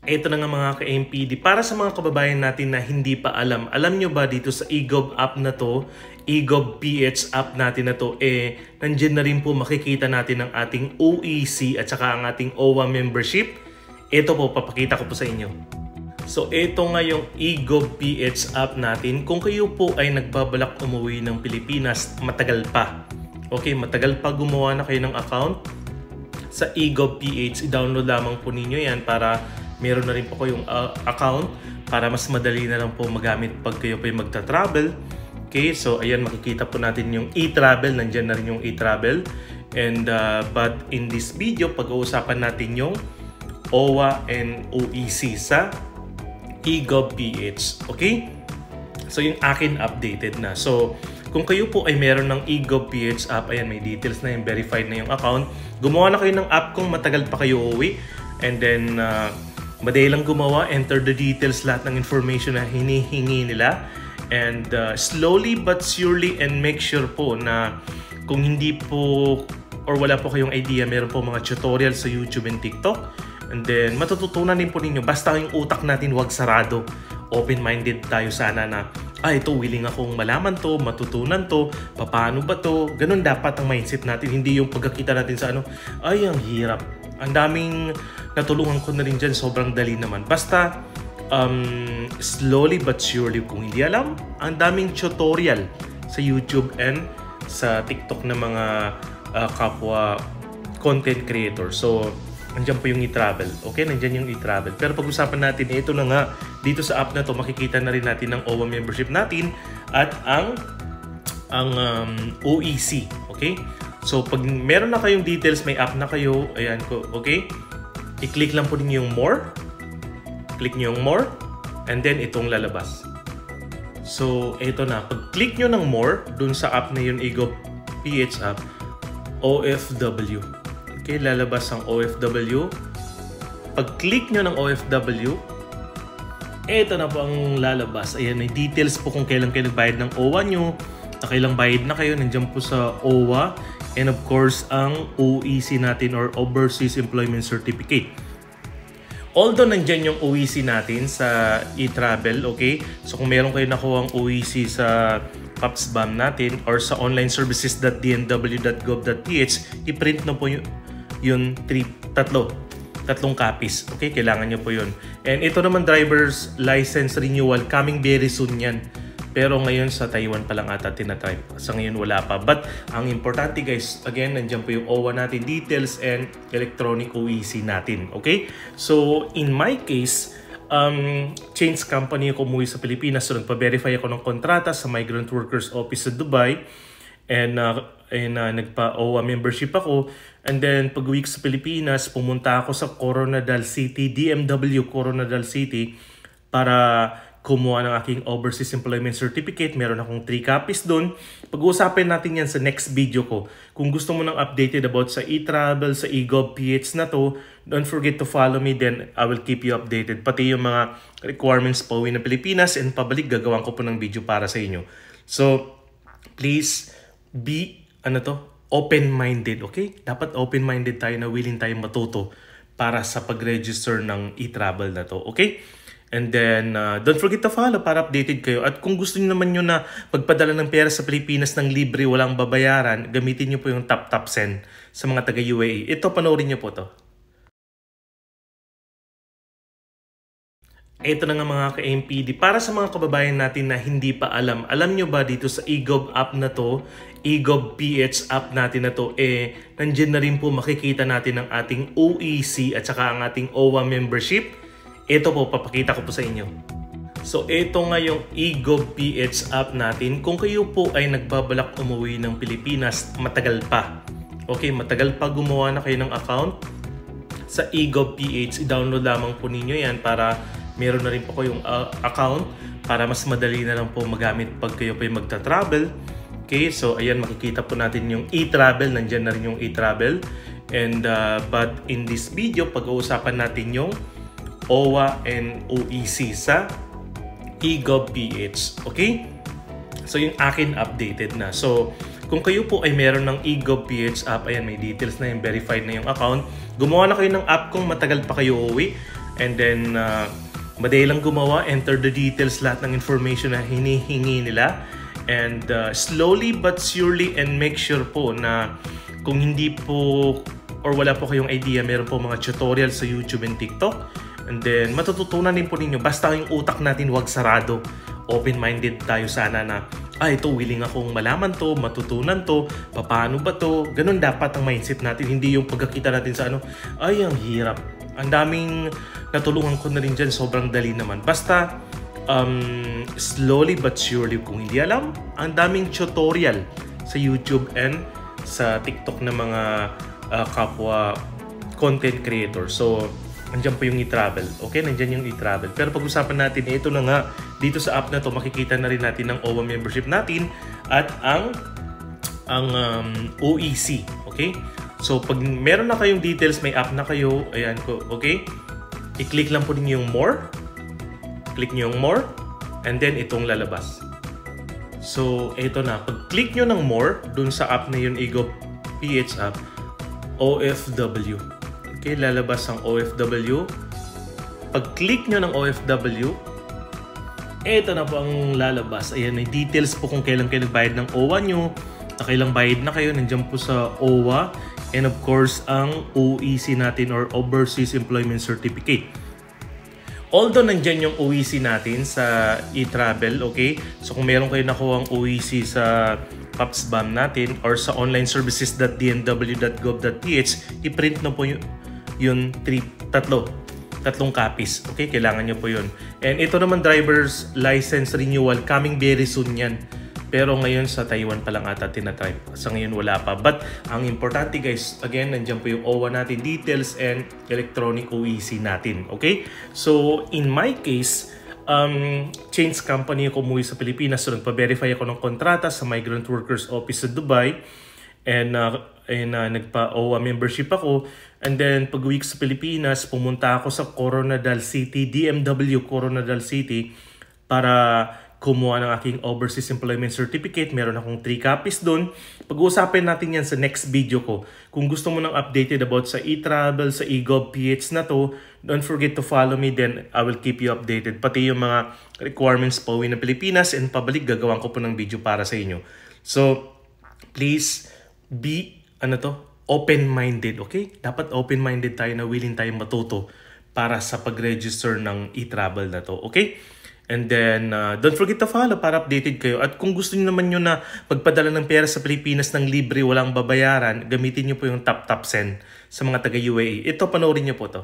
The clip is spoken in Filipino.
Ito na nga mga ka-MPD, para sa mga kababayan natin na hindi pa alam nyo ba dito sa eGov app na to, eGov PH app natin na to, nandiyan na rin po makikita natin ang ating OEC at saka ang ating OWA membership. Ito po, papakita ko po sa inyo. So ito nga yung eGov PH app natin. Kung kayo po ay nagbabalak umuwi ng Pilipinas, matagal pa. Okay, matagal pa gumawa na kayo ng account sa eGov PH. I-download lamang po ninyo yan para meron na rin po kayong account para mas madali na lang po magamit pag kayo po yung magta-travel. Okay, so ayan, makikita po natin yung e-travel. Nandyan na rin yung e-travel. And but in this video, pag-uusapan natin yung OWA and OEC sa eGov PH. Okay? So yung akin updated na. So kung kayo po ay meron ng eGov PH app, ayan, may details na yung verified na yung account. Gumawa na kayo ng app kung matagal pa kayo uwi. And then madali lang gumawa, enter the details, lahat ng information na hinihingi nila. And slowly but surely, and make sure po na kung hindi po or wala po kayong idea, meron po mga tutorial sa YouTube and TikTok. And then matututunan din po ninyo, basta yung utak natin wag sarado. Open-minded tayo sana na, ito, willing akong malaman to, matutunan to, paano ba to? Ganun dapat ang mindset natin, hindi yung pagkakita natin sa ay, ang hirap. Ang daming natulungan ko na rin dyan, sobrang dali naman. Basta, slowly but surely, kung hindi alam, ang daming tutorial sa YouTube and sa TikTok na mga kapwa content creator. So, andyan po yung e-travel. Okay, nandyan yung e-travel. Pero pag-usapan natin, ito na nga, dito sa app na to, makikita na rin natin ang OWA membership natin at ang OEC. Okay? So, pag meron na kayong details, may app na kayo, ayan ko, okay? I-click lang po ninyo yung more. Click nyo yung more. And then, itong lalabas. So, ito na. Pag-click nyo ng more, dun sa app na yun, eGov PH app, OFW. Okay, lalabas ang OFW. Pag-click nyo ng OFW, ito na po ang lalabas. Ayan, may details po kung kailan kayo nagbayad ng OWA nyo, na kailang bayad na kayo, nandiyan po sa OWA. And of course, ang OEC natin or Overseas Employment Certificate. Although nandyan yung OEC natin sa e-travel, okay? So kung meron kayo nakuha ang OEC sa PAPSBAM natin or sa onlineservices.dmw.gov.ph, i-print na po yun tatlong copies. Okay? Kailangan nyo po yun. And ito naman, driver's license renewal, coming very soon yan. Pero ngayon sa Taiwan pa lang ata tinatry. Sa ngayon wala pa. But ang importante guys, again, nandiyan po yung OWA natin, details and electronic OEC natin. Okay? So in my case, change company ako umuwi sa Pilipinas. So nagpa-verify ako ng kontrata sa Migrant Workers Office sa Dubai. And nagpa-OWA membership ako. And then pag-uwi ko sa Pilipinas, pumunta ako sa Coronadal City, DMW Coronadal City para kumuha ng aking Overseas Employment Certificate. Meron akong 3 copies doon. Pag-uusapin natin yan sa next video ko. Kung gusto mo ng updated about sa e-travel, sa eGov PH na to, don't forget to follow me, then I will keep you updated. Pati yung mga requirements pa uwi na Pilipinas and pabalik, gagawan ko po ng video para sa inyo. So, please be, open-minded, okay? Dapat open-minded tayo na willing tayo matuto para sa pag-register ng e-travel na to, okay? And then, don't forget to follow para updated kayo. At kung gusto niyo naman na magpadala ng pera sa Pilipinas ng libre, walang babayaran, gamitin niyo po yung Tap Send sa mga taga-UAE. Ito, panoorin niyo po to. Ito na nga mga ka-MPD, para sa mga kababayan natin na hindi pa alam nyo ba dito sa eGov app na to, eGov PH app natin na to, nandiyan na rin po makikita natin ang ating OEC at saka ang ating OWA membership. Ito po, papakita ko po sa inyo. So, ito nga yung eGov PH app natin. Kung kayo po ay nagbabalak umuwi ng Pilipinas, matagal pa. Okay, matagal pa gumawa na kayo ng account sa eGov PH. I-download lamang po ninyo yan para meron na rin po kayong account para mas madali na lang po magamit pag kayo po yung magta-travel. Okay, so ayan, makikita po natin yung e-travel. Nandyan na rin yung e-travel. And but in this video, pag-uusapan natin yung OWA and OEC sa eGov PH. Okay? So yung akin updated na. So kung kayo po ay meron ng eGov PH app, ayan, may details na yung verified na yung account. Gumawa na kayo ng app kung matagal pa kayo uwi. And then, madali lang gumawa, enter the details, lahat ng information na hinihingi nila. And slowly but surely, and make sure po na kung hindi po or wala po kayong idea, meron po mga tutorial sa YouTube and TikTok. And then, matututunan din po ninyo. Basta yung utak natin wag sarado. Open-minded tayo sana na, ito, willing akong malaman to, matutunan to, paano ba to? Ganun dapat ang mindset natin. Hindi yung pagkakita natin sa ang hirap. Ang daming natulungan ko na rin dyan, sobrang dali naman. Basta, slowly but surely, kung hindi alam, ang daming tutorial sa YouTube and sa TikTok ng mga kapwa content creator. So, nandiyan po yung e-travel. Okay, nandiyan yung e-travel. Pero pag-usapan natin, ito na nga, dito sa app na to, makikita na rin natin ang OWA membership natin at ang OEC. Okay? So, pag meron na kayong details, may app na kayo, ayan ko, okay? I-click lang po ninyo yung more. Click nyo yung more. And then, itong lalabas. So, ito na. Pag-click nyo ng more, dun sa app na yun, Egob PH app, OFW. Okay, lalabas ang OFW. Pag-click nyo ng OFW, ito na po ang lalabas. Ayan, may details po kung kailan kayo nagbayad ng OWA nyo, na kailang bayad na kayo, nandiyan po sa OWA. And of course, ang OEC natin or Overseas Employment Certificate. Although nandiyan yung OEC natin sa e-travel, okay? So kung meron kayo nakuha ang OEC sa PAPSBAM natin or sa onlineservices.dmw.gov.ph, i-print na po yun tatlong copies. Okay, kailangan nyo po yun. And ito naman, driver's license renewal, coming very soon yan. Pero ngayon sa Taiwan pa lang ata tinatry. Sa ngayon wala pa. But ang importante guys, again, nandiyan po yung OWA natin, details and electronic OEC natin. Okay? So, in my case, change company ako umuwi sa Pilipinas. So, nagpa-verify ako ng kontrata sa Migrant Workers Office sa Dubai. And nagpa-OWA membership ako. And then, pag-uwi sa Pilipinas, pumunta ako sa Coronadal City, DMW Coronadal City, para kumuha ng aking Overseas Employment Certificate. Meron akong 3 copies doon. Pag-uusapin natin yan sa next video ko. Kung gusto mo ng updated about sa e-travel, sa eGov PH na to, don't forget to follow me, then I will keep you updated. Pati yung mga requirements pa uwi ng Pilipinas and pabalik, gagawan ko po ng video para sa inyo. So, please be, open-minded, okay? Dapat open-minded tayo na willing tayong matuto para sa pag-register ng e-travel na to, okay? And then, don't forget to follow para updated kayo. At kung gusto niyo naman nyo na magpadala ng pera sa Pilipinas ng libre, walang babayaran, gamitin nyo po yung Tap Tap Send sa mga taga-UAE. Ito, panoorin nyo po to.